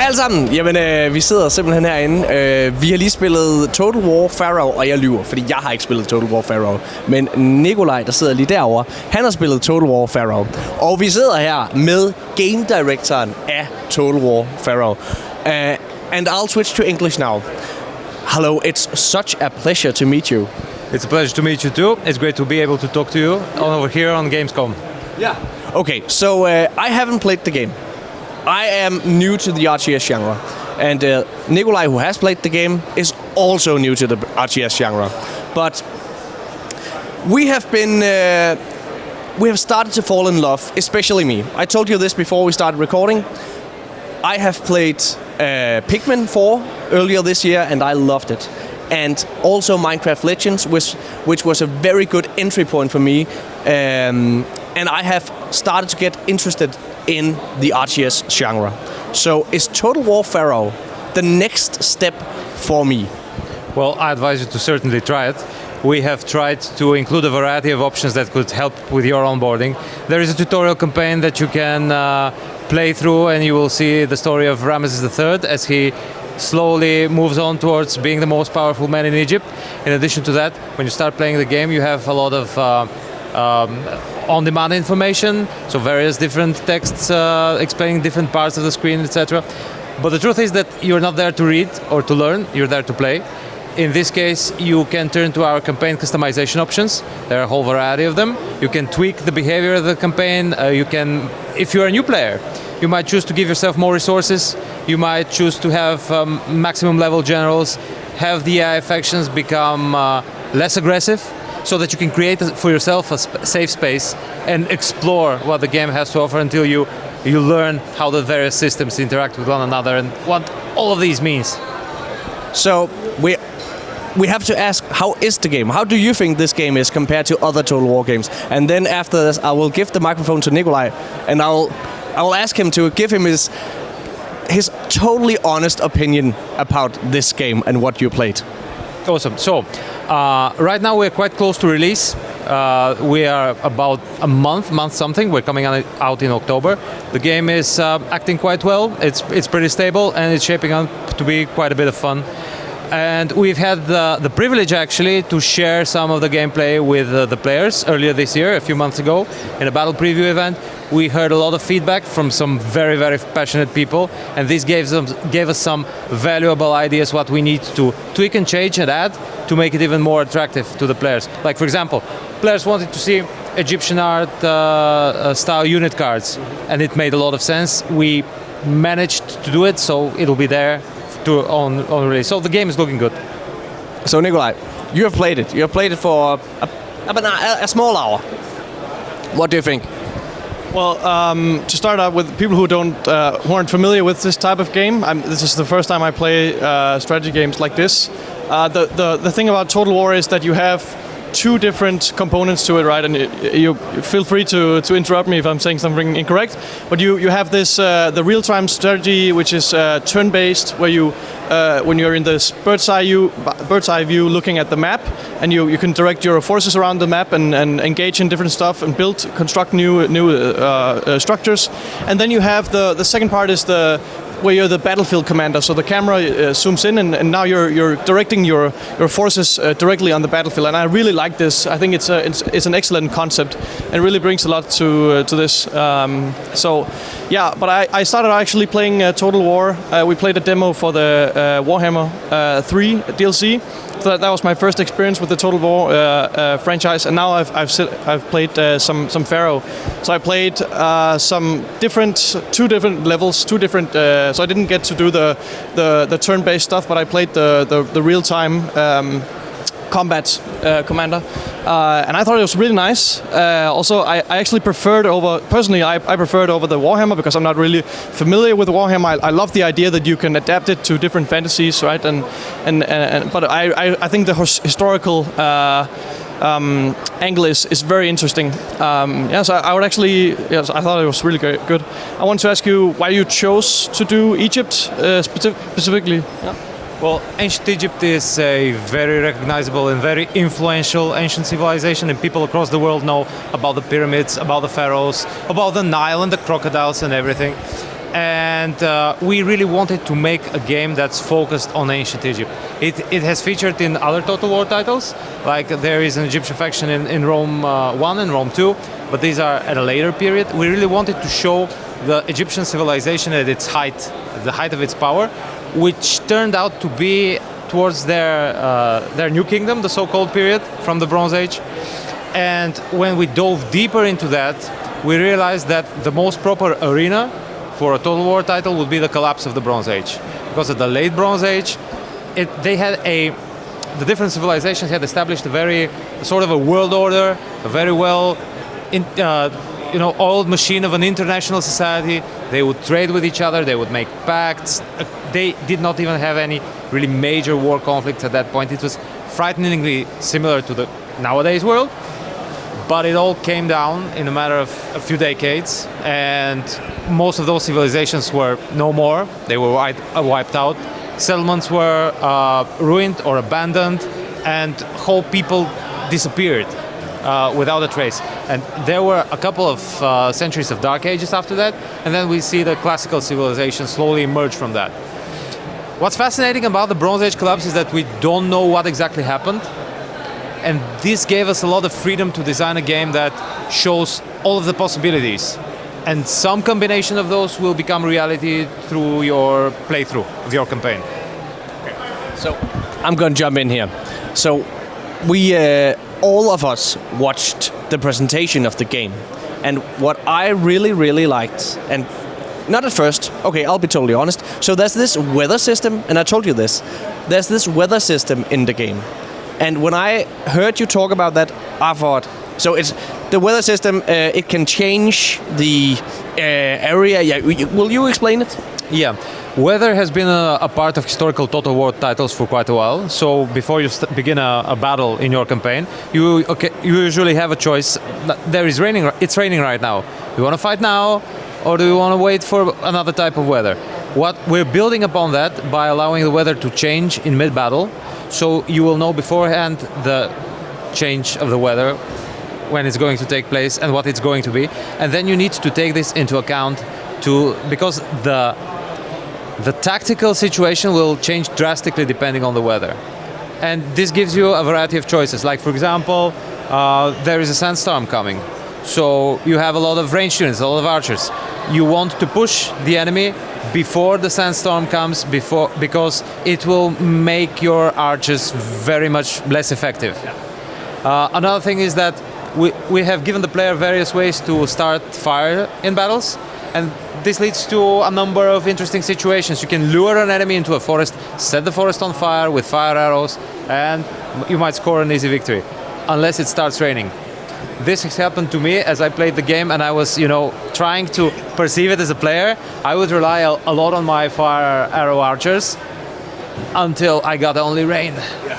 Hej alle sammen. Jamen, vi sidder simpelthen herinde. Vi har lige spillet Total War Pharaoh, og jeg lyver, fordi jeg har ikke spillet Total War Pharaoh. Men Nicolaj, der sidder lige derovre, han har spillet Total War Pharaoh. Og vi sidder her med game directoren af Total War Pharaoh. And I'll switch to English now. Hello, it's such a pleasure to meet you. It's a pleasure to meet you too. It's great to be able to talk to you over here on Gamescom. Yeah. Okay, so I haven't played the game. I am new to the RTS genre, and Nicolaj, who has played the game, is also new to the RTS genre. But we have started to fall in love, especially me. I told you this before we started recording. I have played Pikmin 4 earlier this year, and I loved it. And also Minecraft Legends, which was a very good entry point for me. And I have started to get interested in the RTS genre. So is Total War Pharaoh the next step for me? Well, I advise you to certainly try it. We have tried to include a variety of options that could help with your onboarding. There is a tutorial campaign that you can play through, and you will see the story of Ramesses III as he slowly moves on towards being the most powerful man in Egypt. In addition to that, when you start playing the game, you have a lot of on-demand information, so various different texts explaining different parts of the screen, etc. But the truth is that you're not there to read or to learn, you're there to play. In this case, you can turn to our campaign customization options. There are a whole variety of them. You can tweak the behavior of the campaign. If you're a new player, you might choose to give yourself more resources. You might choose to have maximum level generals, have the AI factions become less aggressive, so that you can create for yourself a safe space and explore what the game has to offer until you learn how the various systems interact with one another and what all of these means. So we have to ask, how is the game? How do you think this game is compared to other Total War games? And then after this, I will give the microphone to Nicolaj, and I will ask him to give him his totally honest opinion about this game and what you played. Awesome. So right now we're quite close to release. We are about a month something. We're coming out in October. The game is acting quite well. It's pretty stable, and it's shaping up to be quite a bit of fun. And we've had the privilege actually to share some of the gameplay with the players earlier this year, a few months ago, in a battle preview event. We heard a lot of feedback from some very, very passionate people, and this gave us some valuable ideas what we need to tweak and change and add to make it even more attractive to the players. Like, for example, players wanted to see Egyptian art style unit cards, and it made a lot of sense. We managed to do it, so it'll be there on release. So the game is looking good. So Nicolaj, you have played it. You have played it for a small hour. What do you think? Well, to start out with people who aren't familiar with this type of game, this is the first time I play strategy games like this. The thing about Total War is that you have two different components to it, right? And you feel free to interrupt me if I'm saying something incorrect. But you have this the real-time strategy, which is turn-based, where you when you're in this bird's eye view looking at the map, and you can direct your forces around the map and engage in different stuff and construct new structures. And then you have the second part is where you're the battlefield commander. So the camera zooms in, and now you're directing your forces directly on the battlefield. And I really like this. I think it's an excellent concept, and really brings a lot to this. So yeah, but I started actually playing Total War. We played a demo for the Warhammer 3 DLC. So that was my first experience with the Total War franchise, and now I've played some Pharaoh. So I played two different levels, so I didn't get to do the turn-based stuff, but I played the real-time combat commander, and I thought it was really nice. Also, I actually preferred over the Warhammer because I'm not really familiar with Warhammer. I love the idea that you can adapt it to different fantasies, right? But I think the historical angle is very interesting. So I would actually, I thought it was really good. I want to ask you why you chose to do Egypt specifically. Yeah. Well, ancient Egypt is a very recognizable and very influential ancient civilization, and people across the world know about the pyramids, about the pharaohs, about the Nile and the crocodiles and everything. and we really wanted to make a game that's focused on ancient Egypt. It has featured in other Total War titles, like there is an Egyptian faction in Rome 1 and Rome 2, but these are at a later period. We really wanted to show the Egyptian civilization at its height, the height of its power, which turned out to be towards their new kingdom, the so-called period from the Bronze Age. And when we dove deeper into that, we realized that the most proper arena for a Total War title would be the collapse of the Bronze Age. Because at the late Bronze Age, the different civilizations had established a very sort of a world order, a very well oiled machine of an international society. They would trade with each other, they would make pacts. They did not even have any really major war conflicts at that point. It was frighteningly similar to the nowadays world, but it all came down in a matter of a few decades, and most of those civilizations were no more. They were wiped out. Settlements were ruined or abandoned, and whole people disappeared without a trace. And there were a couple of centuries of dark ages after that, and then we see the classical civilization slowly emerge from that. What's fascinating about the Bronze Age collapse is that we don't know what exactly happened, and this gave us a lot of freedom to design a game that shows all of the possibilities, and some combination of those will become reality through your playthrough of your campaign. So I'm going to jump in here. So we all of us watched the presentation of the game, and what I really liked, and not at first, okay, I'll be totally honest. So there's this weather system, and I told you this. There's this weather system in the game. And when I heard you talk about that, I thought, so it's the weather system, it can change the area. Yeah, will you explain it? Yeah, weather has been a part of historical Total War titles for quite a while. So before you begin a battle in your campaign, you usually have a choice. It's raining right now. You want to fight now, or do you want to wait for another type of weather? What we're building upon that by allowing the weather to change in mid-battle, so you will know beforehand the change of the weather, when it's going to take place and what it's going to be, and then you need to take this into account because the tactical situation will change drastically depending on the weather, and this gives you a variety of choices. Like, for example, there is a sandstorm coming. So you have a lot of ranged units, a lot of archers. You want to push the enemy before the sandstorm comes, because it will make your archers very much less effective. Another thing is that we have given the player various ways to start fire in battles, and this leads to a number of interesting situations. You can lure an enemy into a forest, set the forest on fire with fire arrows, and you might score an easy victory, unless it starts raining. This has happened to me as I played the game, and I was, trying to perceive it as a player. I would rely a lot on my fire arrow archers until I got only rain. Yeah.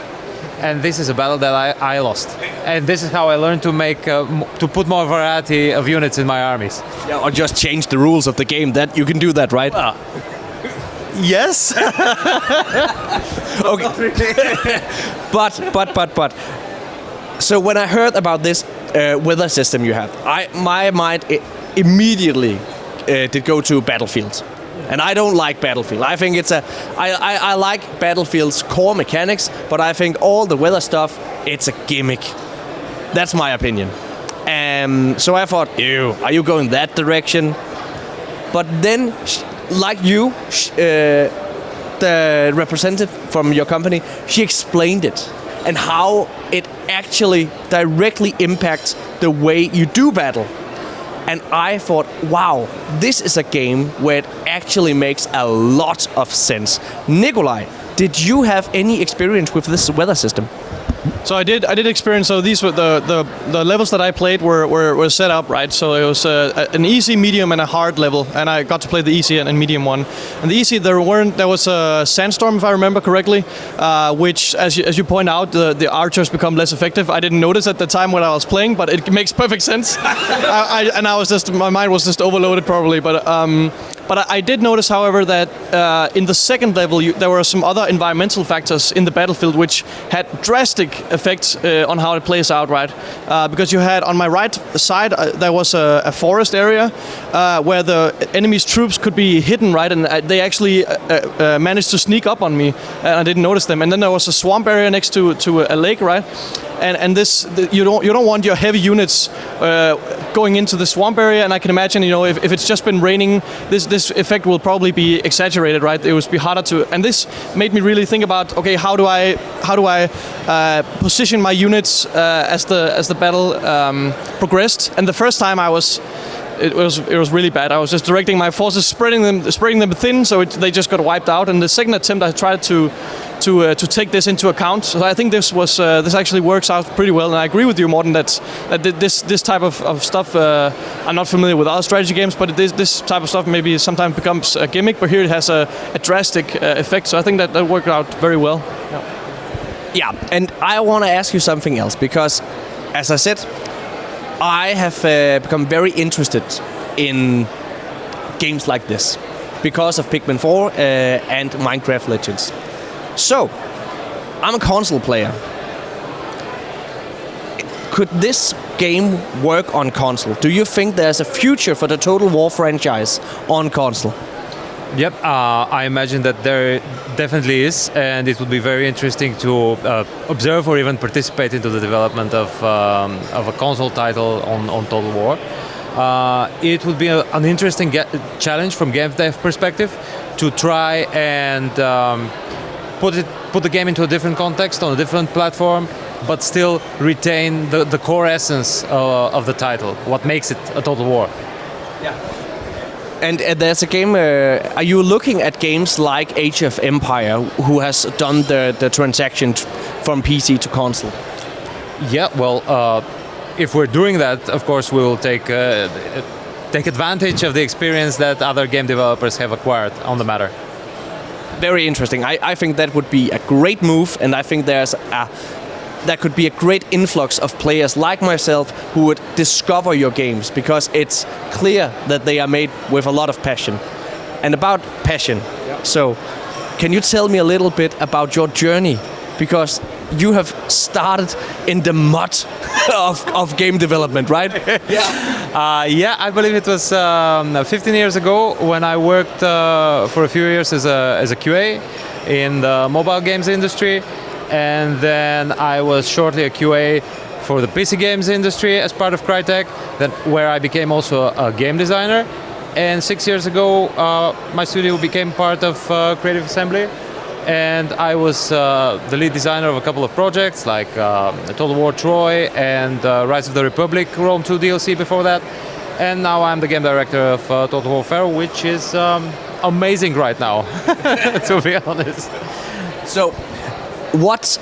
And this is a battle that I lost. And this is how I learned to put more variety of units in my armies. Yeah, or just change the rules of the game. That you can do that, right? Yes. Okay. But. So when I heard about this weather system you have, my mind immediately did go to Battlefield. And I don't like Battlefield. I think I like Battlefield's core mechanics, but I think all the weather stuff, it's a gimmick. That's my opinion. So I thought, ew, are you going that direction? But then, like you, the representative from your company, she explained it, and how it actually directly impacts the way you do battle. And I thought, wow, this is a game where it actually makes a lot of sense. Nicolaj, did you have any experience with this weather system? So I did experience. So these were the levels that I played were set up right. So it was an easy, medium, and a hard level, and I got to play the easy and medium one. And the easy, there was a sandstorm, if I remember correctly, which, as you point out, the archers become less effective. I didn't notice at the time when I was playing, but it makes perfect sense. My mind was just overloaded probably, but But I did notice, however, that in the second level, there were some other environmental factors in the battlefield which had drastic effects on how it plays out, right? Because you had, on my right side, there was a forest area where the enemy's troops could be hidden, right? And they actually managed to sneak up on me, and I didn't notice them. And then there was a swamp area next to a lake, right? And you don't want your heavy units going into the swamp area. And I can imagine, if it's just been raining, this effect will probably be exaggerated, right? It would be harder to. And this made me really think about, okay, how do I position my units as the battle progressed? And the first time it was really bad. I was just directing my forces, spreading them thin, so they just got wiped out. And the second attempt, I tried to take this into account. So I think this actually works out pretty well. And I agree with you, Morten, that this type of stuff. I'm not familiar with other strategy games, but this type of stuff maybe sometimes becomes a gimmick. But here it has a drastic effect. So I think that worked out very well. Yeah, and I want to ask you something else because, as I said, I have become very interested in games like this because of Pikmin 4 and Minecraft Legends. So, I'm a console player. Could this game work on console? Do you think there's a future for the Total War franchise on console? Yep, I imagine that there definitely is, and it would be very interesting to observe or even participate into the development of a console title on Total War. It would be an interesting challenge from game dev perspective to try and put the game into a different context on a different platform, but still retain the core essence of the title, what makes it a Total War. Yeah. And there's a game, are you looking at games like Age of Empire, who has done the transaction from PC to console? Yeah, well, if we're doing that, of course, we will take advantage of the experience that other game developers have acquired on the matter. Very interesting. I think that would be a great move, and I think there could be a great influx of players like myself who would discover your games, because it's clear that they are made with a lot of passion. And about passion, so can you tell me a little bit about your journey? Because you have started in the mud of game development, right? Yeah, I believe it was 15 years ago when I worked for a few years as a QA in the mobile games industry. And then I was shortly a QA for the PC games industry as part of Crytek, where I became also a game designer. And 6 years ago, my studio became part of Creative Assembly. And I was the lead designer of a couple of projects like Total War Troy and Rise of the Republic Rome 2 DLC before that. And now I'm the game director of Total War Pharaoh, which is amazing right now, to be honest. So,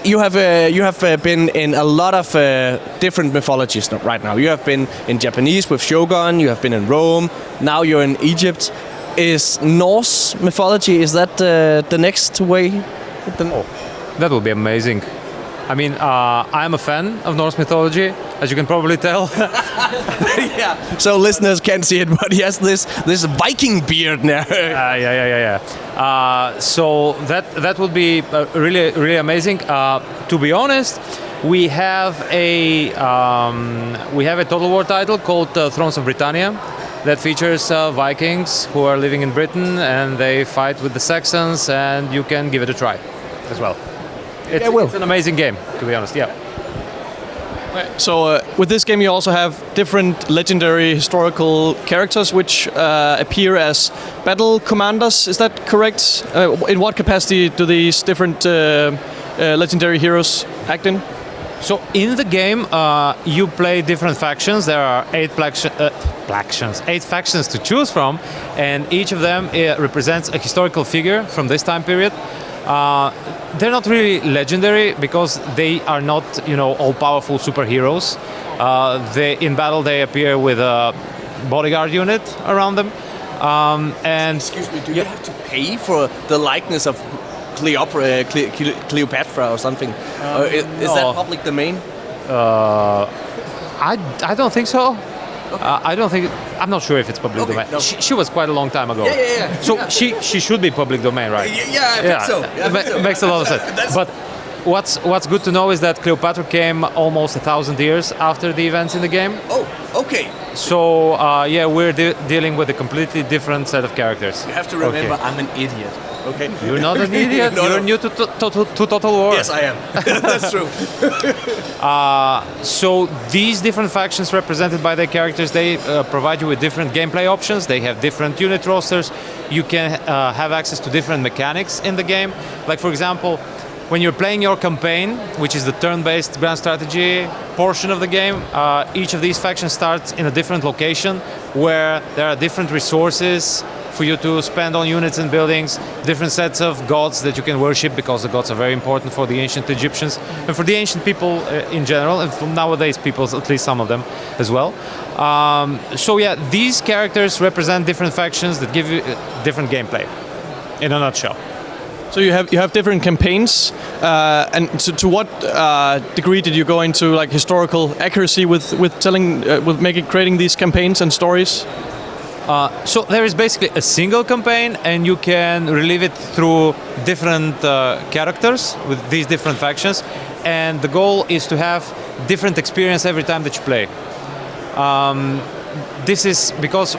you have been in a lot of different mythologies right now. You have been in Japanese with Shogun. You have been in Rome. Now you're in Egypt. Is Norse mythology, is that the next way? That would be amazing. I mean, I'm a fan of Norse mythology, as you can probably tell. Yeah. So listeners can't see it, but he has this Viking beard now. Yeah. So that would be really, really amazing. To be honest, we have a Total War title called Thrones of Britannia that features Vikings who are living in Britain, and they fight with the Saxons, and you can give it a try as well. It's an amazing game, to be honest. Yeah. So with this game, you also have different legendary historical characters which appear as battle commanders. Is that correct? In what capacity do these different legendary heroes act in? So in the game, you play different factions. There are 8 factions to choose from, and each of them represents a historical figure from this time period. They're not really legendary because they are not, all-powerful superheroes. In battle, they appear with a bodyguard unit around them. Excuse me, do you have to pay for the likeness of Cleopatra or something? Is that public domain? I don't think so. I don't think. I'm not sure if it's public domain. no. She was quite a long time ago. Yeah. So Yeah. she should be public domain, right? Yeah, I think so. I think so. Makes a lot of sense. But what's good to know is that Cleopatra came almost 1,000 years after the events in the game. Oh, okay. So we're dealing with a completely different set of characters. You have to remember, I'm an idiot. Okay. You're not an idiot. No, You're no. new to Total War. Yes, I am. That's true. So these different factions represented by their characters, they provide you with different gameplay options. They have different unit rosters. You can have access to different mechanics in the game. Like, for example, when you're playing your campaign, which is the turn-based grand strategy portion of the game, each of these factions starts in a different location where there are different resources for you to spend on units and buildings, different sets of gods that you can worship, because the gods are very important for the ancient Egyptians and for the ancient people in general, and for nowadays peoples, at least some of them as well. These characters represent different factions that give you different gameplay, in a nutshell. So you have different campaigns, and to what degree did you go into like historical accuracy with telling, creating these campaigns and stories? So there is basically a single campaign, and you can relive it through different characters with these different factions, and the goal is to have different experience every time that you play. This is because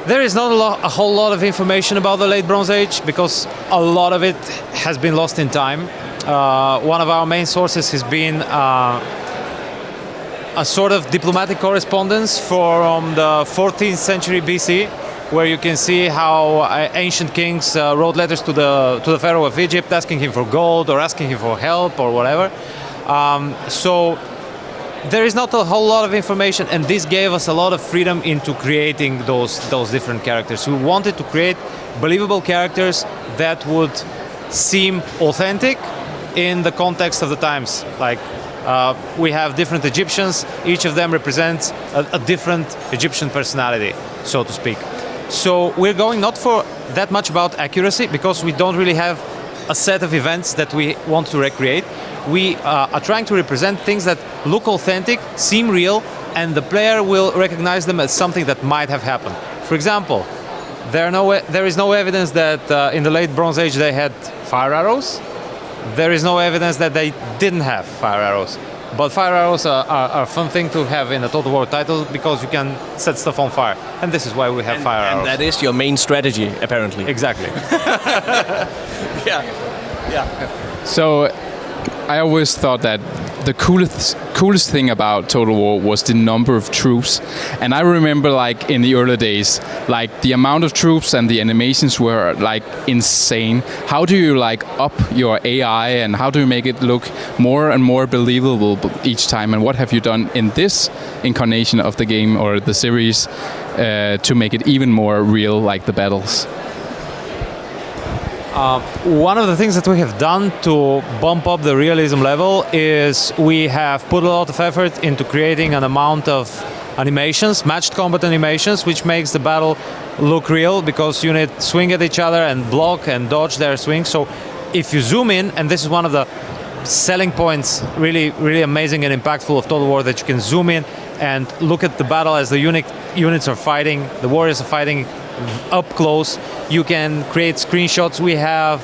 there is not a whole lot of information about the Late Bronze Age, because a lot of it has been lost in time. One of our main sources has been a sort of diplomatic correspondence from the 14th century BC, where you can see how ancient kings wrote letters to the Pharaoh of Egypt, asking him for gold or asking him for help or whatever. So there is not a whole lot of information, and this gave us a lot of freedom into creating those different characters. We wanted to create believable characters that would seem authentic in the context of the times. Like, we have different Egyptians, each of them represents a different Egyptian personality, so to speak. So we're going not for that much about accuracy, because we don't really have a set of events that we want to recreate. We are trying to represent things that look authentic, seem real, and the player will recognize them as something that might have happened. For example, there is no evidence that in the Late Bronze Age they had fire arrows. There is no evidence that they didn't have fire arrows. But fire arrows are a fun thing to have in a Total War title, because you can set stuff on fire. And this is why we have fire arrows. And that is your main strategy, apparently. Exactly. Yeah. So I always thought that the coolest thing about Total War was the number of troops. And I remember, like, in the early days, like, the amount of troops and the animations were, like, insane. How do you, like, up your AI, and how do you make it look more and more believable each time? And what have you done in this incarnation of the game or the series to make it even more real, like the battles? One of the things that we have done to bump up the realism level is we have put a lot of effort into creating an amount of animations, matched combat animations, which makes the battle look real, because units swing at each other and block and dodge their swings. So if you zoom in, and this is one of the selling points, really, really amazing and impactful of Total War, that you can zoom in and look at the battle as the units are fighting, the warriors are fighting up close. You can create screenshots. We have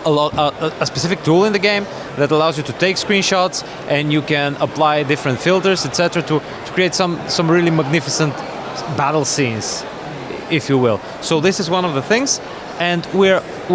a specific tool in the game that allows you to take screenshots, and you can apply different filters, etc., to create some really magnificent battle scenes, if you will. So this is one of the things, and we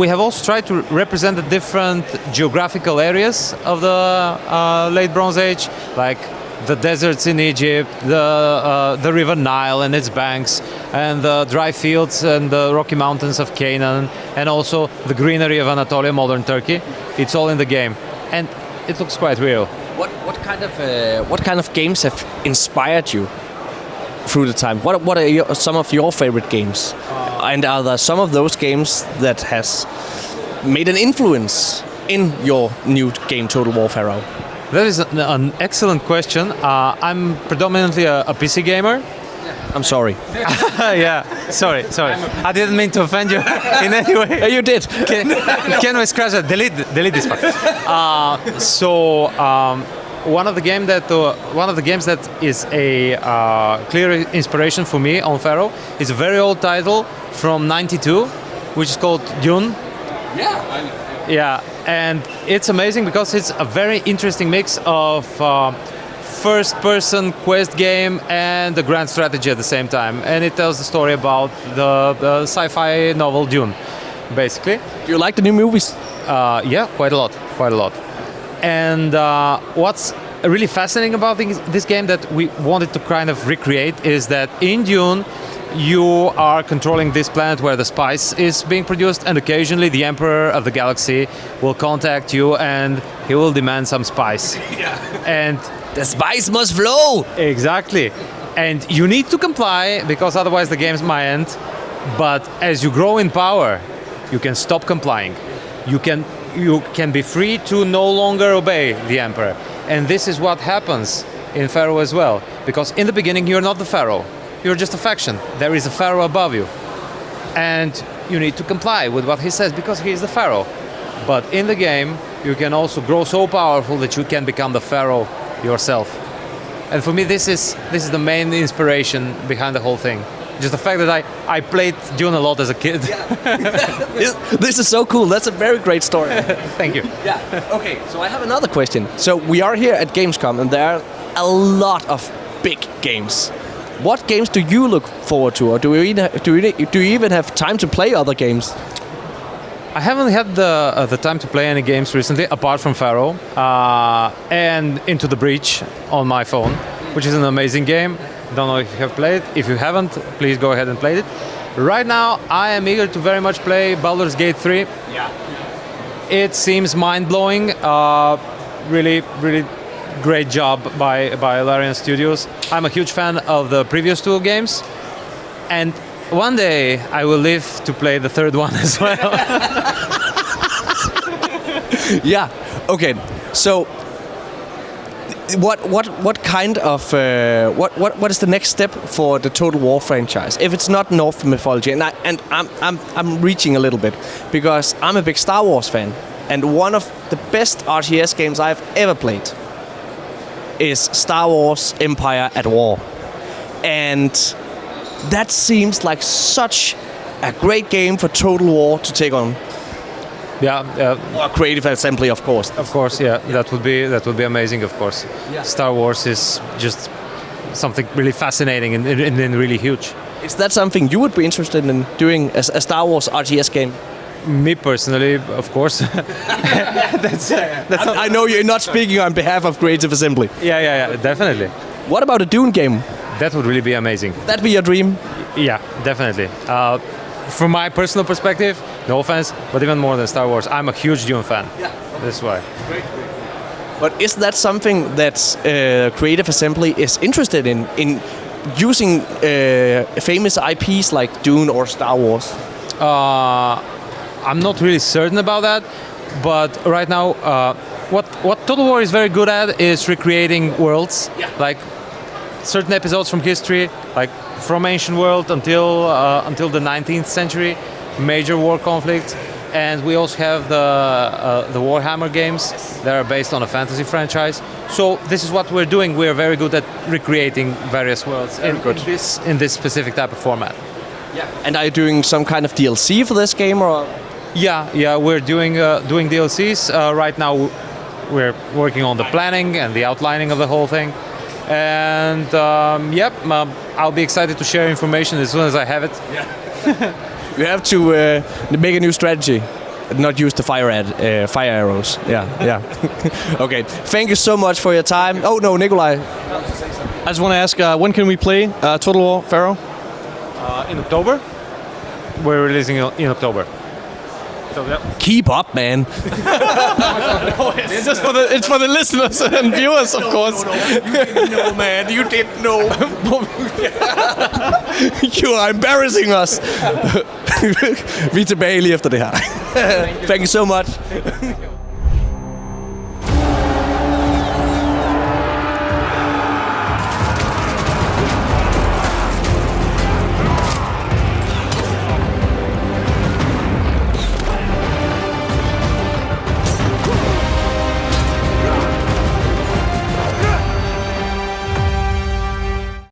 have also tried to represent the different geographical areas of the Late Bronze Age, like the deserts in Egypt, the River Nile and its banks, and the dry fields and the Rocky Mountains of Canaan, and also the greenery of Anatolia, modern Turkey. It's all in the game, and it looks quite real. What kind of games have inspired you through the time? What are some of your favorite games? And are there some of those games that has made an influence in your new game, Total War Pharaoh? That is an excellent question. I'm predominantly a PC gamer. I'm sorry. Yeah, sorry. I didn't mean to offend you in any way. You did. Can we scratch that? Delete this part. one of the games that is a clear inspiration for me on Pharaoh is a very old title from '92, which is called Dune. Yeah, and it's amazing because it's a very interesting mix of first-person quest game and the grand strategy at the same time. And it tells the story about the sci-fi novel Dune, basically. Do you like the new movies? Yeah, quite a lot. And what's really fascinating about this game that we wanted to kind of recreate is that in Dune, you are controlling this planet where the spice is being produced, and occasionally the Emperor of the Galaxy will contact you and he will demand some spice. And The spice must flow! exactly. And you need to comply because otherwise the games might end. But as you grow in power, you can stop complying. You can be free to no longer obey the Emperor. And this is what happens in Pharaoh as well. Because in the beginning you're not the Pharaoh. You're just a faction. There is a Pharaoh above you. And you need to comply with what he says because he is the Pharaoh. But in the game, you can also grow so powerful that you can become the Pharaoh yourself. And for me, this is the main inspiration behind the whole thing. Just the fact that I played Dune a lot as a kid. This is so cool. That's a very great story. Thank you. Yeah. Okay, so I have another question. So we are here at Gamescom and there are a lot of big games. What games do you look forward to, or do you even have time to play other games? I haven't had the time to play any games recently, apart from Pharaoh and Into the Breach on my phone, which is an amazing game. Don't know if you have played. If you haven't, please go ahead and play it. Right now, I am eager to very much play Baldur's Gate 3. Yeah. It seems mind-blowing. Really great job by Larian Studios. I'm a huge fan of the previous two games, and one day I will live to play the third one as well. Yeah. Okay. So, what kind of what is the next step for the Total War franchise? If it's not Norse mythology, and I'm reaching a little bit because I'm a big Star Wars fan, and one of the best RTS games I've ever played is Star Wars Empire at War. And that seems like such a great game for Total War to take on. Yeah, Or Creative Assembly, of course. of course. Yeah, that would be amazing. Of course, Yeah. Star Wars is just something really fascinating and really huge. Is that something you would be interested in doing as a Star Wars RTS game? Me personally, of course. I know you're not speaking on behalf of Creative Assembly. Yeah, definitely. What about a Dune game? That would really be amazing. Would that be your dream? Yeah, definitely. From my personal perspective, no offense, but even more than Star Wars, I'm a huge Dune fan. Yeah. That's why. But is that something that Creative Assembly is interested in using famous IPs like Dune or Star Wars? I'm not really certain about that, but right now, what Total War is very good at is recreating worlds, like certain episodes from history, like from ancient world until the 19th century, major war conflict, and we also have the Warhammer games that are based on a fantasy franchise. So this is what we're doing. We're very good at recreating various worlds in this specific type of format. Yeah. And are you doing some kind of DLC for this game, or? Yeah, we're doing DLCs right now. We're working on the planning and the outlining of the whole thing, and I'll be excited to share information as soon as I have it. Yeah. You have to make a new strategy, not use the fire arrows. Yeah. Okay. Thank you so much for your time. Oh no, Nicolaj. I just want to ask, when can we play Total War Pharaoh? In October. We're releasing it in October. So, yeah. Keep up, man. It's for the listeners and viewers, of course. No, man, you didn't know. You are embarrassing us. Vi er tilbage lige efter det her. Thank you so much.